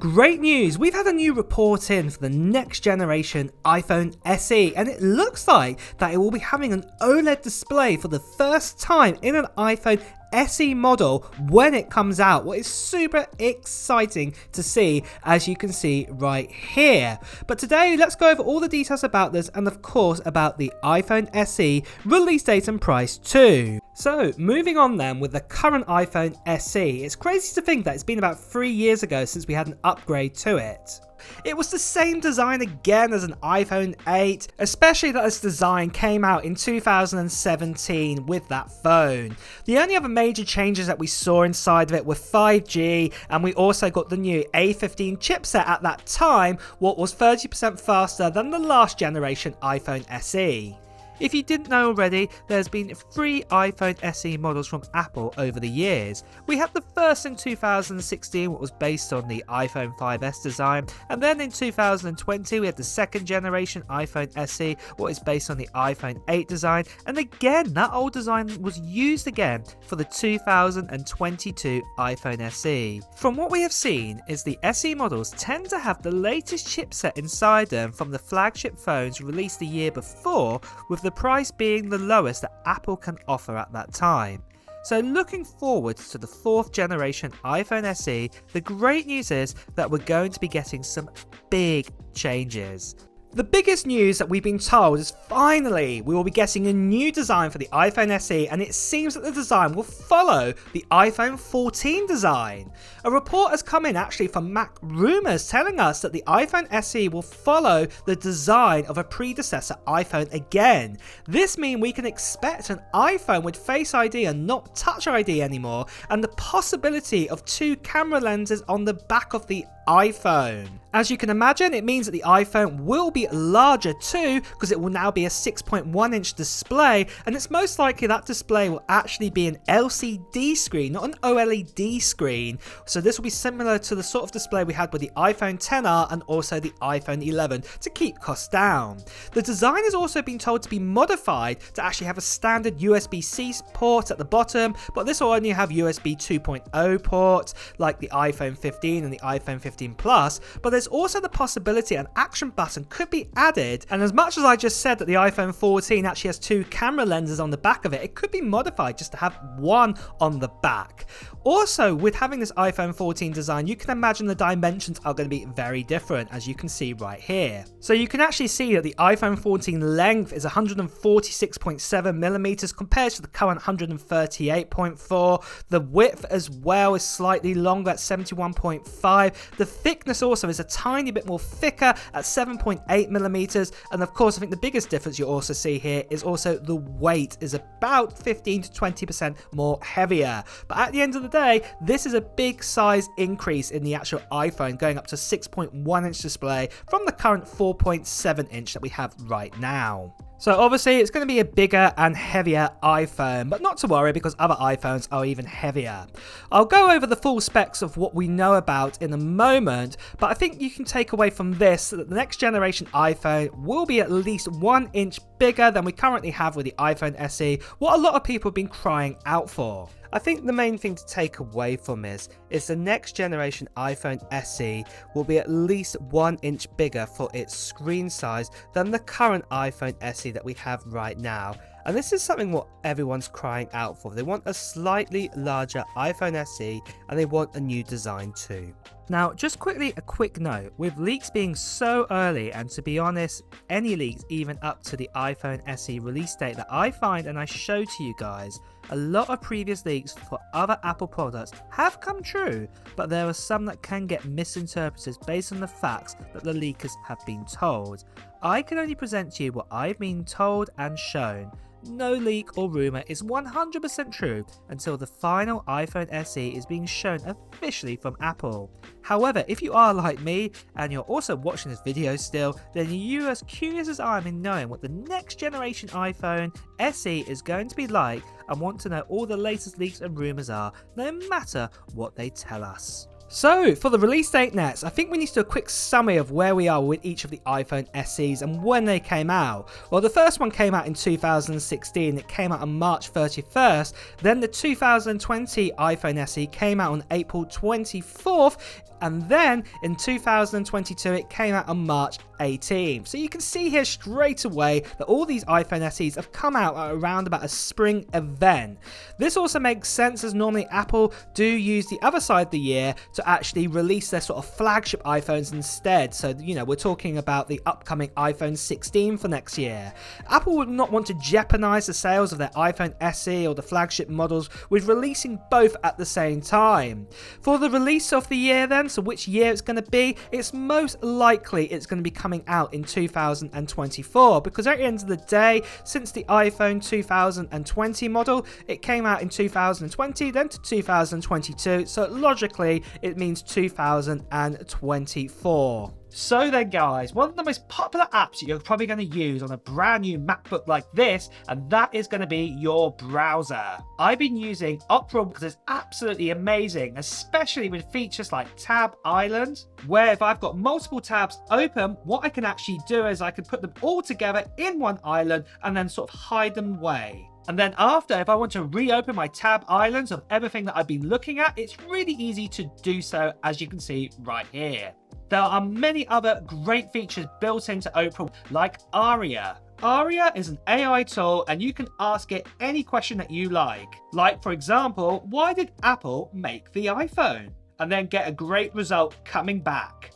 Great news! We've had a new report in for the next generation iPhone SE, and it looks like that it will be having an OLED display for the first time in an iPhone SE model when it comes out. What is super exciting to see, as you can see right here. But today let's go over all the details about this and of course about the iPhone SE release date and price too. So moving on then with the current iPhone SE, it's crazy to think that it's been about 3 years ago since we had an upgrade to it. It was the same design again as an iPhone 8, especially that this design came out in 2017 with that phone. The only other major changes that we saw inside of it were 5G, and we also got the new A15 chipset at that time, what was 30% faster than the last generation iPhone SE. If you didn't know already, there's been 3 iPhone SE models from Apple over the years. We had the first in 2016, what was based on the iPhone 5S design, and then in 2020 we had the second generation iPhone SE, what is based on the iPhone 8 design, and again that old design was used again for the 2022 iPhone SE. From what we have seen is the SE models tend to have the latest chipset inside them from the flagship phones released the year before, with the price being the lowest that Apple can offer at that time. So looking forward to the 4th generation iPhone SE, the great news is that we're going to be getting some big changes. The biggest news that we've been told is finally we will be getting a new design for the iPhone SE, and it seems that the design will follow the iPhone 14 design. A report has come in actually from Mac Rumors telling us that the iPhone SE will follow the design of a predecessor iPhone again. This means we can expect an iPhone with Face ID and not Touch ID anymore, and the possibility of 2 camera lenses on the back of the iPhone. As you can imagine, it means that the iPhone will be larger too, because it will now be a 6.1 inch display, and it's most likely that display will actually be an LCD screen, not an OLED screen. So this will be similar to the sort of display we had with the iPhone XR and also the iPhone 11 to keep costs down. The design has also been told to be modified to actually have a standard USB-C port at the bottom, but this will only have USB 2.0 ports like the iPhone 15 and the iPhone 15 Plus, but there's also the possibility an action button could be added, and as much as I just said that the iPhone 14 actually has 2 camera lenses on the back of it, it could be modified just to have 1 on the back. Also, with having this iPhone 14 design, you can imagine the dimensions are going to be very different, as you can see right here. So you can actually see that the iPhone 14 length is 146.7mm compared to the current 138.4. The width as well is slightly longer at 71.5. The thickness also is a tiny bit more thicker at 7.8mm, and of course I think the biggest difference you also see here is also the weight is about 15 to 20% more heavier. But at the end of the day, this is a big size increase in the actual iPhone, going up to 6.1 inch display from the current 4.7 inch that we have right now. So obviously it's going to be a bigger and heavier iPhone, but not to worry because other iPhones are even heavier. I'll go over the full specs of what we know about in a moment, but I think you can take away from this that the next generation iPhone will be at least 1 inch bigger than we currently have with the iPhone SE, what a lot of people have been crying out for. I think the main thing to take away from this is the next generation iPhone SE will be at least 1 inch bigger for its screen size than the current iPhone SE that we have right now. And this is something what everyone's crying out for. They want a slightly larger iPhone SE and they want a new design too. Now, just quickly a quick note, with leaks being so early, and to be honest, any leaks even up to the iPhone SE release date that I find and I show to you guys, a lot of previous leaks for other Apple products have come true, but there are some that can get misinterpreted based on the facts that the leakers have been told. I can only present to you what I've been told and shown. No leak or rumour is 100% true until the final iPhone SE is being shown officially from Apple. However, if you are like me and you're also watching this video still, then you're as curious as I am in knowing what the next generation iPhone SE is going to be like and want to know all the latest leaks and rumours are, no matter what they tell us. So, for the release date next, I think we need to do a quick summary of where we are with each of the iPhone SEs and when they came out. Well, the first one came out in 2016, it came out on March 31st, then the 2020 iPhone SE came out on April 24th, and then in 2022 it came out on March 18th. So you can see here straight away that all these iPhone SEs have come out at around about a spring event. This also makes sense as normally Apple do use the other side of the year to actually release their sort of flagship iPhones instead. So, you know, we're talking about the upcoming iPhone 16 for next year. Apple would not want to jeopardize the sales of their iPhone SE or the flagship models with releasing both at the same time. For the release of the year then, so which year it's going to be, it's most likely it's going to be coming out in 2024, because at the end of the day, since the iPhone 2020 model, it came out in 2020, then to 2022, so logically it means 2024. So then guys, one of the most popular apps that you're probably going to use on a brand new MacBook like this, and that is going to be your browser. I've been using Opera because it's absolutely amazing, especially with features like Tab Island, where if I've got multiple tabs open, what I can actually do is I can put them all together in one island and then sort of hide them away. And then after, if I want to reopen my tab islands of everything that I've been looking at, it's really easy to do so, as you can see right here. There are many other great features built into Opera, like Aria. Aria is an AI tool and you can ask it any question that you like. Like, for example, why did Apple make the iPhone? And then get a great result coming back.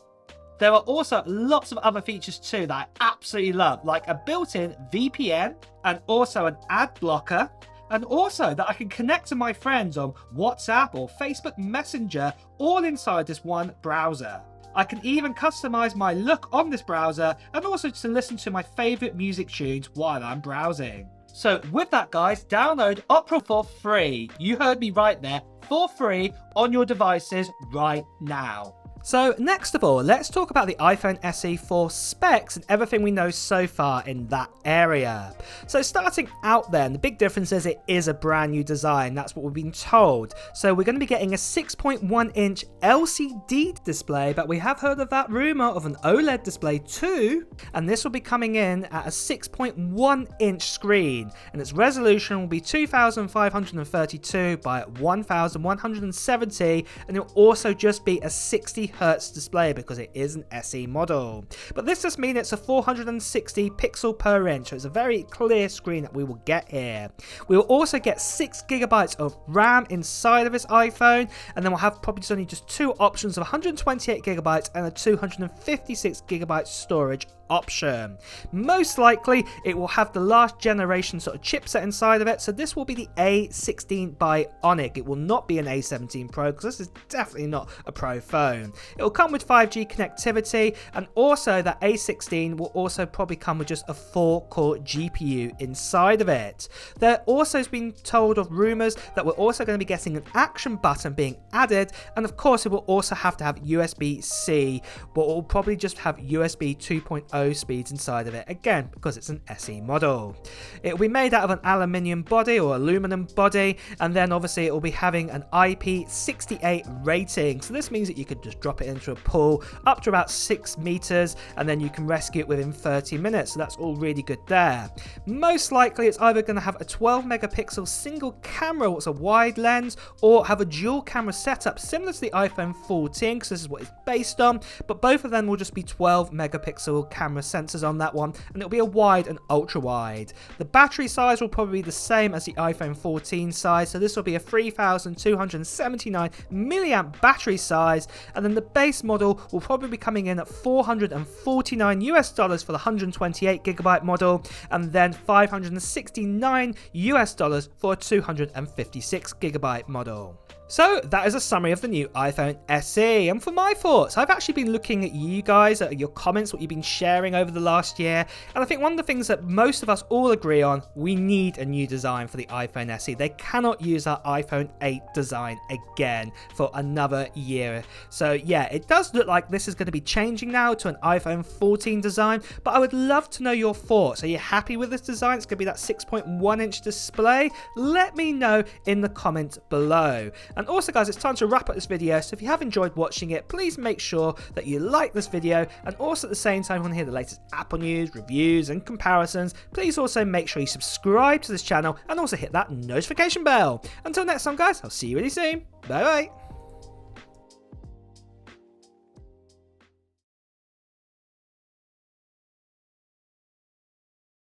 There are also lots of other features too that I absolutely love, like a built-in VPN and also an ad blocker, and also that I can connect to my friends on WhatsApp or Facebook Messenger all inside this one browser. I can even customize my look on this browser and also to listen to my favorite music tunes while I'm browsing. So with that guys, download Opera for free. You heard me right there, for free on your devices right now. So next of all, let's talk about the iPhone SE 4 specs and everything we know so far in that area. So starting out then, the big difference is it is a brand new design, that's what we've been told. So we're going to be getting a 6.1 inch LCD display, but we have heard of that rumour of an OLED display too, and this will be coming in at a 6.1 inch screen, and its resolution will be 2532 by 1170, and it'll also just be a 60 Hertz display because it is an SE model. But this just means it's a 460 pixel per inch, so it's a very clear screen that we will get here. We will also get 6GB of RAM inside of this iPhone, and then we'll have probably only just two options of 128GB and a 256GB storage option. Most likely it will have the last generation sort of chipset inside of it, so this will be the A16 Bionic. It will not be an A17 Pro because this is definitely not a Pro phone. It will come with 5G connectivity, and also that A16 will also probably come with just a 4-core GPU inside of it. There also has been told of rumours that we're also going to be getting an action button being added, and of course it will also have to have USB-C, but it will probably just have USB 2.0 speeds inside of it, again because it's an SE model. It will be made out of an aluminium body or aluminum body, and then obviously it will be having an IP68 rating, so this means that you could just drop it into a pool up to about 6 meters and then you can rescue it within 30 minutes, so that's all really good there. Most likely it's either going to have a 12 megapixel single camera, what's a wide lens, or have a dual camera setup similar to the iPhone 14 because this is what it's based on, but both of them will just be 12 megapixel camera sensors on that one, and it'll be a wide and ultra wide. The battery size will probably be the same as the iPhone 14 size, so this will be a 3279 milliamp battery size, and then the base model will probably be coming in at $449 for the 128GB model, and then $569 for a 256GB model. So that is a summary of the new iPhone SE, and for my thoughts, I've actually been looking at you guys, at your comments, what you've been sharing over the last year, and I think one of the things that most of us all agree on, we need a new design for the iPhone SE. They cannot use our iPhone 8 design again for another year. So yeah, it does look like this is going to be changing now to an iPhone 14 design, but I would love to know your thoughts. Are you happy with this design? It's going to be that 6.1 inch display. Let me know in the comments below. And And also guys, it's time to wrap up this video, so if you have enjoyed watching it, please make sure that you like this video, and also at the same time, if you want to hear the latest Apple news, reviews and comparisons, please also make sure you subscribe to this channel and also hit that notification bell. Until next time guys, I'll see you really soon. Bye bye.